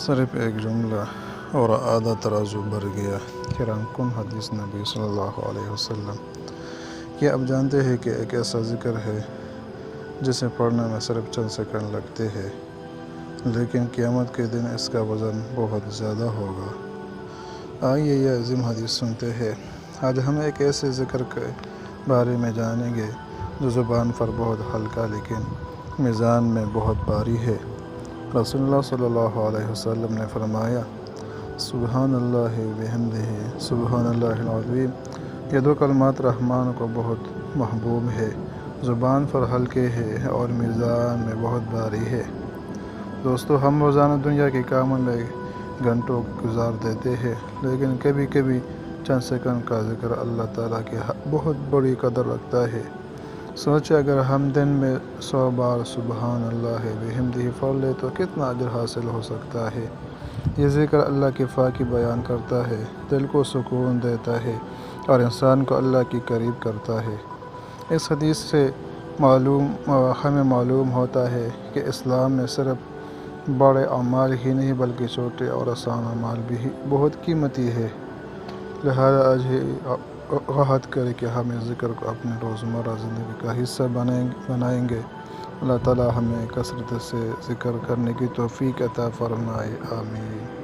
صرف ایک جملہ اور آدھا ترازو بھر گیا۔ حیران کن حدیث نبی صلی اللہ علیہ وسلم۔ کیا آپ جانتے ہیں کہ ایک ایسا ذکر ہے جسے پڑھنے میں صرف چند سیکنڈ لگتے ہیں، لیکن قیامت کے دن اس کا وزن بہت زیادہ ہوگا؟ آئیے یہ عظیم حدیث سنتے ہیں۔ آج ہم ایک ایسے ذکر کے بارے میں جانیں گے جو زبان پر بہت ہلکا لیکن میزان میں بہت بھاری ہے۔ رسول اللہ صلی اللہ علیہ وسلم نے فرمایا، سبحان اللہ بحمدہ سبحان اللہ العظیم۔ یہ دو کلمات رحمان کو بہت محبوب ہے، زبان پر ہلکے ہیں اور میزان میں بہت بھاری ہے۔ دوستو، ہم روزانہ دنیا کے کاموں میں گھنٹوں گزار دیتے ہیں، لیکن کبھی کبھی چند سیکنڈ کا ذکر اللہ تعالیٰ کی بہت بڑی قدر رکھتا ہے۔ سوچیں، اگر ہم دن میں 100 بار سبحان اللہ بحمدہ پڑھ لیں تو کتنا اجر حاصل ہو سکتا ہے۔ یہ ذکر اللہ کی پاکی بیان کرتا ہے، دل کو سکون دیتا ہے اور انسان کو اللہ کے قریب کرتا ہے۔ اس حدیث سے ہمیں معلوم ہوتا ہے کہ اسلام میں صرف بڑے اعمال ہی نہیں بلکہ چھوٹے اور آسان اعمال بھی بہت قیمتی ہے۔ لہذا آج ہی عہد کریں کہ ہم اس ذکر کو اپنے روزمرہ زندگی کا حصہ بنائیں گے۔ اللہ تعالیٰ ہمیں کثرت سے ذکر کرنے کی توفیق عطا فرمائے، آمین۔